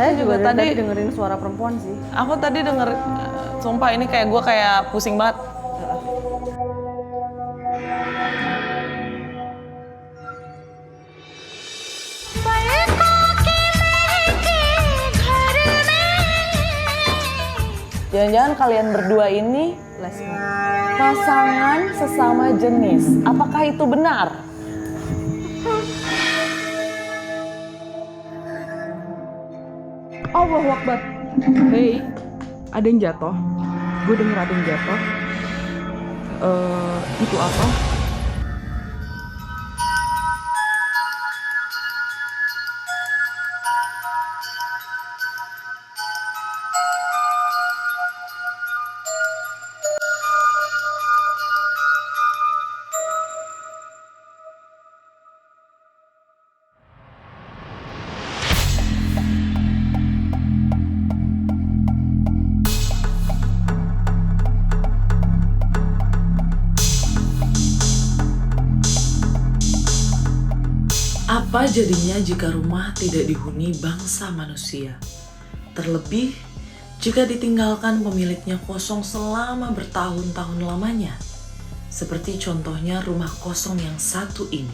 Saya juga tadi tadi dengerin suara perempuan sih. Aku tadi denger, sumpah ini kayak gue kayak pusing banget. Jangan-jangan kalian berdua ini pasangan sesama jenis. Apakah itu benar? Allahu Akbar. Hei, ada yang jatuh. Gue denger ada yang jatuh. Itu apa? Apa jadinya jika rumah tidak dihuni bangsa manusia? Terlebih jika ditinggalkan pemiliknya kosong selama bertahun-tahun lamanya. Seperti contohnya rumah kosong yang satu ini.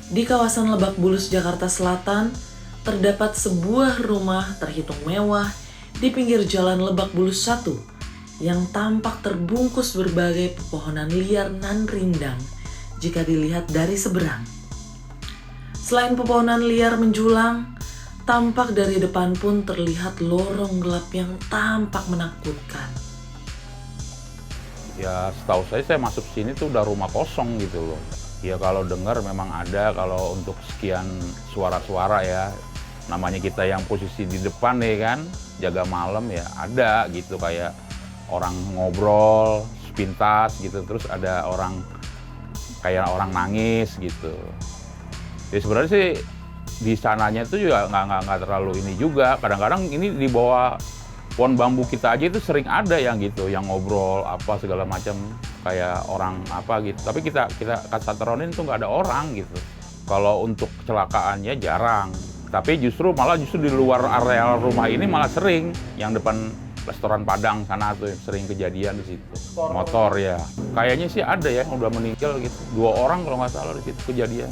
Di kawasan Lebak Bulus, Jakarta Selatan, terdapat sebuah rumah terhitung mewah di pinggir jalan Lebak Bulus 1 yang tampak terbungkus berbagai pepohonan liar nan rindang jika dilihat dari seberang. Selain pepohonan liar menjulang, tampak dari depan pun terlihat lorong gelap yang tampak menakutkan. Ya setahu saya masuk sini tuh udah rumah kosong gitu loh. Ya kalau dengar memang ada, kalau untuk sekian suara-suara ya, namanya kita yang posisi di depan ya kan, jaga malam ya ada gitu, kayak orang ngobrol sepintas gitu, terus ada orang kayak orang nangis gitu. Ya sebenarnya sih di sananya itu juga nggak terlalu ini juga. Kadang-kadang ini di bawah pohon bambu kita aja itu sering ada yang gitu, yang ngobrol apa segala macam kayak orang apa gitu. Tapi kita kasatronin tuh nggak ada orang gitu. Kalau untuk kecelakaannya jarang. Tapi justru di luar area rumah ini malah sering, yang depan restoran Padang sana tuh sering kejadian di situ. Motor ya. Kayaknya sih ada ya yang udah meninggal gitu. 2 orang kalau nggak salah di situ kejadian.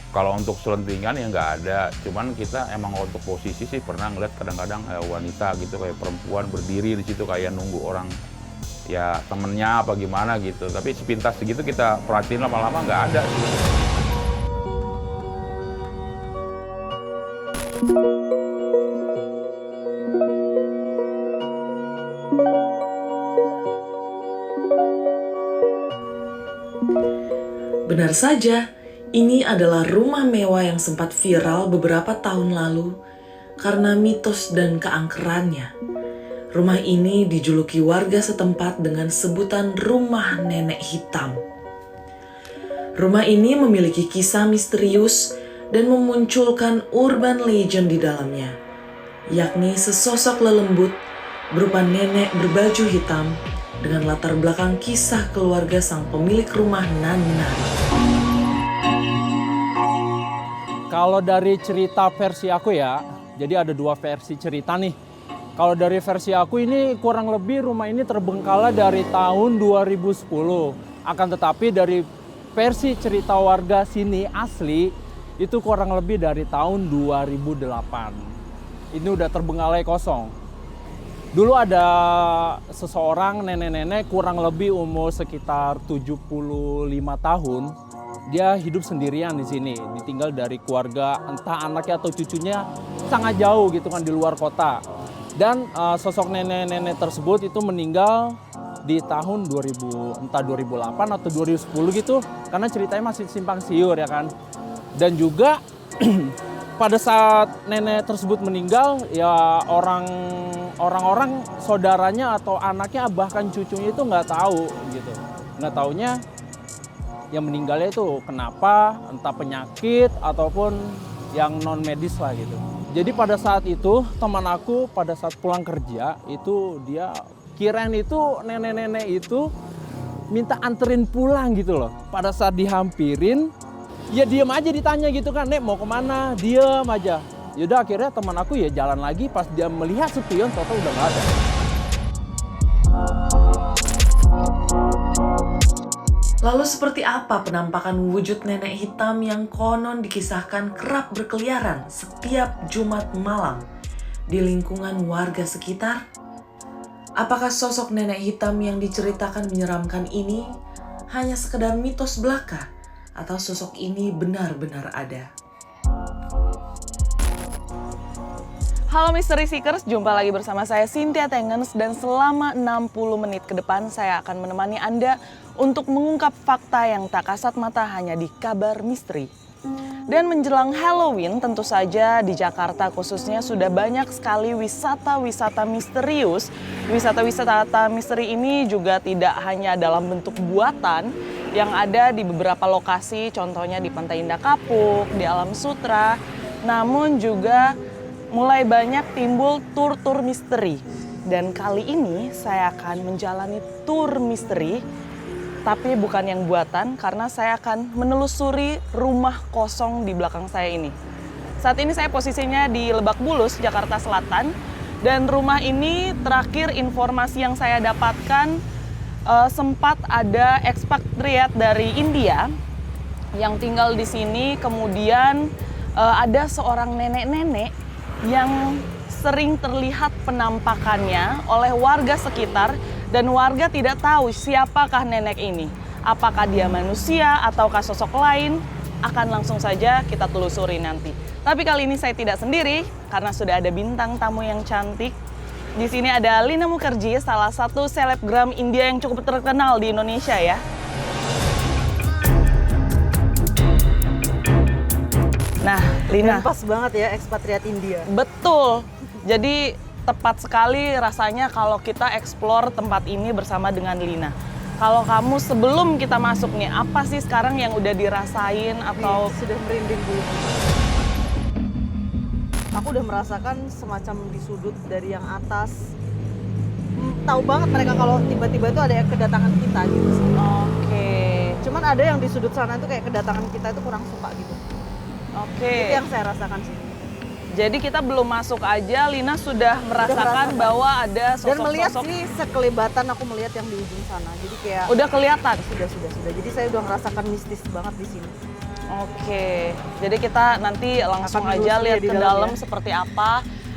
Kalau untuk selentingan ya nggak ada, cuman kita emang untuk posisi sih pernah ngeliat kadang-kadang wanita gitu kayak perempuan berdiri di situ kayak nunggu orang ya temennya apa gimana gitu. Tapi sepintas segitu kita perhatiin lama-lama nggak ada sih. Benar saja, ini adalah rumah mewah yang sempat viral beberapa tahun lalu karena mitos dan keangkerannya. Rumah ini dijuluki warga setempat dengan sebutan rumah nenek hitam. Rumah ini memiliki kisah misterius dan memunculkan urban legend di dalamnya, yakni sesosok lelembut berupa nenek berbaju hitam dengan latar belakang kisah keluarga sang pemilik rumah nan menari. Kalau dari cerita versi aku ya, jadi ada 2 versi cerita nih. Kalau dari versi aku ini kurang lebih rumah ini terbengkalai dari tahun 2010. Akan tetapi dari versi cerita warga sini asli, itu kurang lebih dari tahun 2008. Ini udah terbengkalai kosong. Dulu ada seseorang nenek-nenek kurang lebih umur sekitar 75 tahun. Dia hidup sendirian di sini, ditinggal dari keluarga, entah anaknya atau cucunya sangat jauh gitu kan di luar kota. Dan sosok nenek-nenek tersebut itu meninggal di tahun 2000, entah 2008 atau 2010 gitu, karena ceritanya masih simpang siur ya kan. Dan juga pada saat nenek tersebut meninggal, ya orang-orang saudaranya atau anaknya bahkan cucunya itu nggak tahu gitu, nggak taunya yang meninggalnya itu kenapa, entah penyakit ataupun yang non medis lah gitu. Jadi pada saat itu teman aku pada saat pulang kerja itu dia kirain itu nenek-nenek itu minta anterin pulang gitu loh. Pada saat dihampirin ya diem aja ditanya gitu kan, "Nek mau kemana?" Diem aja. Yaudah akhirnya teman aku ya jalan lagi, pas dia melihat si pion total udah nggak ada. Lalu seperti apa penampakan wujud nenek hitam yang konon dikisahkan kerap berkeliaran setiap Jumat malam di lingkungan warga sekitar? Apakah sosok nenek hitam yang diceritakan menyeramkan ini hanya sekedar mitos belaka atau sosok ini benar-benar ada? Halo Mystery Seekers, jumpa lagi bersama saya Cynthia Tengens dan selama 60 menit ke depan saya akan menemani Anda untuk mengungkap fakta yang tak kasat mata hanya di Kabar Misteri. Dan menjelang Halloween tentu saja di Jakarta khususnya sudah banyak sekali wisata-wisata misterius. Wisata-wisata misteri ini juga tidak hanya dalam bentuk buatan yang ada di beberapa lokasi, contohnya di Pantai Indah Kapuk, di Alam Sutra, namun juga mulai banyak timbul tur-tur misteri. Dan kali ini saya akan menjalani tur misteri, tapi bukan yang buatan karena saya akan menelusuri rumah kosong di belakang saya ini. Saat ini saya posisinya di Lebak Bulus, Jakarta Selatan. Dan rumah ini terakhir informasi yang saya dapatkan sempat ada ekspatriat dari India yang tinggal di sini. Kemudian ada seorang nenek-nenek yang sering terlihat penampakannya oleh warga sekitar dan warga tidak tahu siapakah nenek ini. Apakah dia manusia ataukah sosok lain? Akan langsung saja kita telusuri nanti. Tapi kali ini saya tidak sendiri karena sudah ada bintang tamu yang cantik. Di sini ada Lina Mukherjee, salah satu selebgram India yang cukup terkenal di Indonesia ya. Nah, Lina. Dan pas banget ya ekspatriat India. Betul. Jadi tepat sekali rasanya kalau kita explore tempat ini bersama dengan Lina. Kalau kamu sebelum kita masuk nih, apa sih sekarang yang udah dirasain atau Sudah merinding dulu. Aku udah merasakan semacam di sudut dari yang atas. Tahu banget mereka kalau tiba-tiba itu ada yang kedatangan kita gitu sih. Oke. Cuman ada yang di sudut sana itu kayak kedatangan kita itu kurang suka gitu. Oke. Itu yang saya rasakan sih. Jadi kita belum masuk aja, Lina sudah merasakan bahwa ada Dan melihat sosok-sosok. sih sekelebatan aku melihat yang di ujung sana. Jadi kayak Udah kelihatan. sudah. Jadi saya udah merasakan mistis banget di sini. Oke. Jadi kita nanti langsung Akan aja menelusuri lihat di ke dalam dalam ya. seperti apa.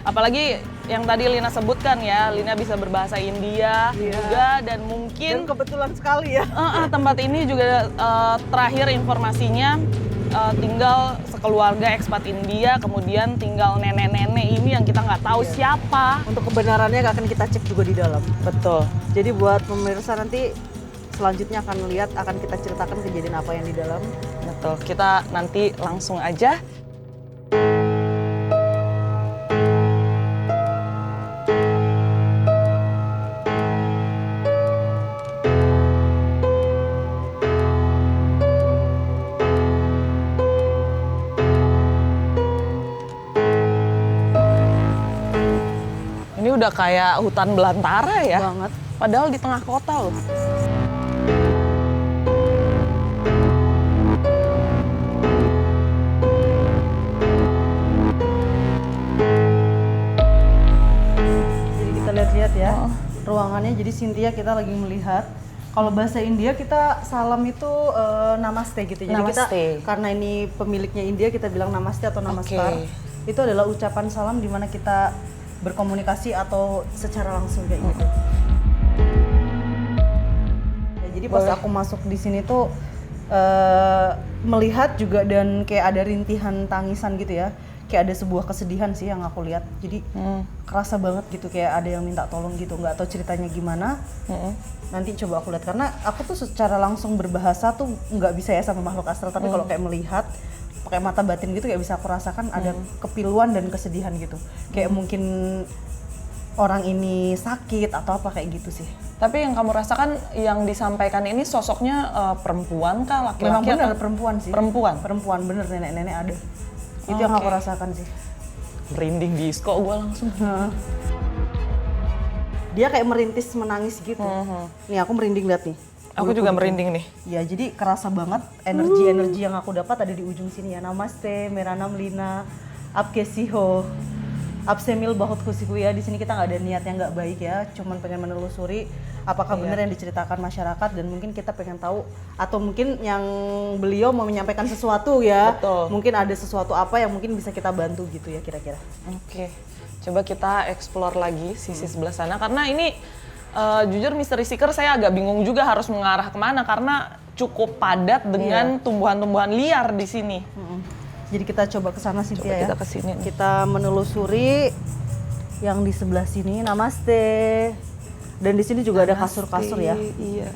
Apalagi yang tadi Lina sebutkan ya, Lina bisa berbahasa India Iya. juga dan Dan mungkin kebetulan sekali ya. tempat ini juga terakhir informasinya tinggal sekeluarga ekspat India, kemudian tinggal nenek-nenek ini yang kita nggak tahu siapa. Untuk kebenarannya akan kita cek juga di dalam. Betul. Jadi buat pemirsa nanti selanjutnya akan lihat, akan kita ceritakan kejadian apa yang di dalam. Betul. Kita nanti langsung aja. Ini udah kayak hutan belantara ya. Banget. Padahal di tengah kota loh. Jadi kita lihat-lihat ya ruangannya. Jadi Cynthia kita lagi melihat. Kalau bahasa India kita salam itu namaste gitu. Jadi kita Namaste. karena ini pemiliknya India kita bilang namaste atau namaskar. Oke. Itu adalah ucapan salam di mana kita berkomunikasi atau secara langsung kayak gitu. Ya, jadi pas Boleh. aku masuk di sini tuh melihat juga dan kayak ada rintihan tangisan gitu ya. Kayak ada sebuah kesedihan sih yang aku lihat. Jadi kerasa banget gitu kayak ada yang minta tolong gitu. Nggak tahu ceritanya gimana. Nanti coba aku lihat karena aku tuh secara langsung berbahasa tuh nggak bisa ya sama makhluk astral. Tapi kalau kayak melihat pakai mata batin gitu kayak bisa aku rasakan ada kepiluan dan kesedihan gitu. Kayak mungkin orang ini sakit atau apa kayak gitu sih. Tapi yang kamu rasakan yang disampaikan ini sosoknya perempuan kah, laki-laki? Memang benar atau- perempuan sih. Perempuan? Perempuan bener, nenek-nenek ada. Itu yang aku Oke. rasakan sih. Merinding disco gue langsung. Dia kayak merintis menangis gitu. Nih aku merinding liat nih. Aku juga merinding nih. Ya jadi kerasa banget energi-energi yang aku dapat ada di ujung sini ya. Namaste, Meranam Lina. Abkesiho, Absemil Bahut Kusiku ya. Di sini kita nggak ada niat yang nggak baik ya, cuman pengen menelusuri apakah benar yang diceritakan masyarakat dan mungkin kita pengen tahu atau mungkin yang beliau mau menyampaikan sesuatu ya. Betul. Mungkin ada sesuatu apa yang mungkin bisa kita bantu gitu ya kira-kira. Oke, coba kita explore lagi sisi sebelah sana karena ini jujur Mystery Seeker saya agak bingung juga harus mengarah kemana karena cukup padat dengan tumbuhan-tumbuhan liar di sini. Jadi kita coba ke sana Cynthia ya. Kita ke sini nih. Kita menelusuri yang di sebelah sini. Namaste. Dan di sini juga ada kasur-kasur ya. Iya.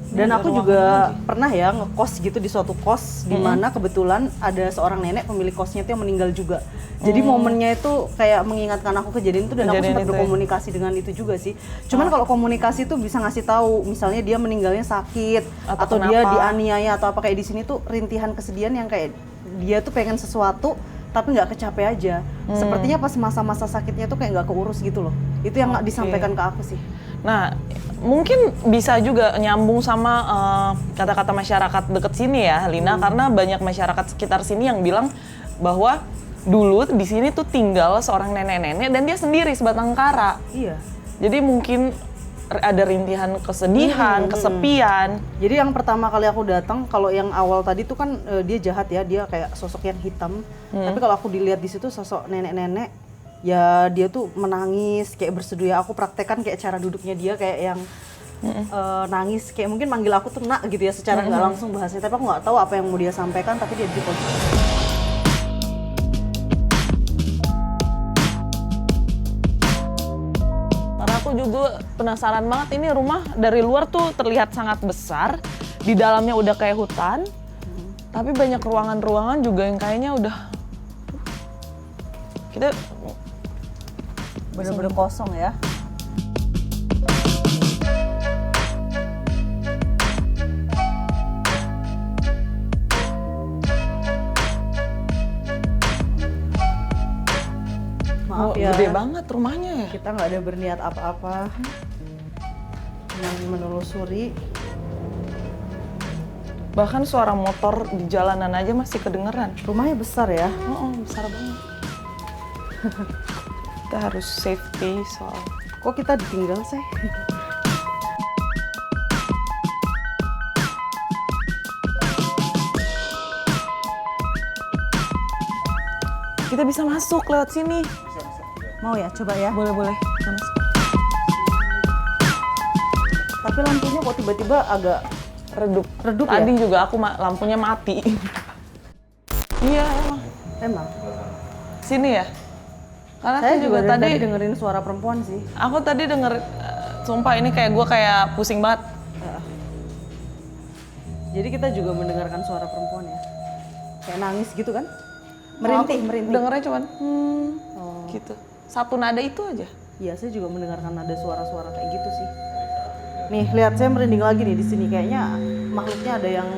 Dan Ada aku ruangan juga lagi. pernah ya ngekos gitu di suatu kos di mana kebetulan ada seorang nenek pemilik kosnya itu yang meninggal juga. Jadi momennya itu kayak mengingatkan aku kejadian itu dan aku Kejadian sempat itu ya? berkomunikasi dengan itu juga sih. Cuman kalau komunikasi itu bisa ngasih tahu misalnya dia meninggalnya sakit Atau atau dia kenapa. dianiaya atau apa kayak di sini tuh rintihan kesedihan yang kayak dia tuh pengen sesuatu tapi nggak kecape aja. Sepertinya pas masa-masa sakitnya tuh kayak nggak keurus gitu loh. Itu yang nggak disampaikan ke aku sih. Nah, mungkin bisa juga nyambung sama kata-kata masyarakat deket sini ya, Lina, karena banyak masyarakat sekitar sini yang bilang bahwa dulu di sini tuh tinggal seorang nenek-nenek dan dia sendiri sebatang kara. Iya. Jadi mungkin ada rintihan kesedihan, kesepian. Jadi yang pertama kali aku datang, kalau yang awal tadi tuh kan dia jahat ya, dia kayak sosok yang hitam. Tapi kalau aku dilihat di situ sosok nenek-nenek, ya dia tuh menangis, kayak bersedia. Aku praktekkan kayak cara duduknya dia kayak yang nangis, kayak mungkin manggil aku tuh nak gitu ya, secara nggak langsung bahasanya. Tapi aku nggak tahu apa yang mau dia sampaikan, tapi dia di posisi. Karena aku juga penasaran banget, ini rumah dari luar tuh terlihat sangat besar, di dalamnya udah kayak hutan, tapi banyak ruangan-ruangan juga yang kayaknya udah kita Bener-bener kosong ya. Maaf ya, gede banget rumahnya ya. kita nggak ada berniat apa-apa. Yang menelusuri. Bahkan suara motor di jalanan aja masih kedengeran. Rumahnya besar ya. Oh, besar banget. Kita harus safety soal. Kok kita ditinggal sih? Kita bisa masuk lewat sini. Mau ya, coba ya. Boleh, boleh. Kita masuk. Tapi lampunya kok tiba-tiba agak Redup. redup Tadi ya? juga aku lampunya mati. Iya, emang. Emang. Sini ya? Karena Saya aku juga dari tadi tadi dengerin suara perempuan sih. aku tadi denger sumpah ini kayak gue kayak pusing banget. Jadi kita juga mendengarkan suara perempuan ya. Kayak nangis gitu kan? Merintih, Aku merintih. Dengernya cuman gitu. Satu nada itu aja. Iya, saya juga mendengarkan ada suara-suara kayak gitu sih. Nih, lihat saya merinding lagi nih di sini. Kayaknya makhluknya ada yang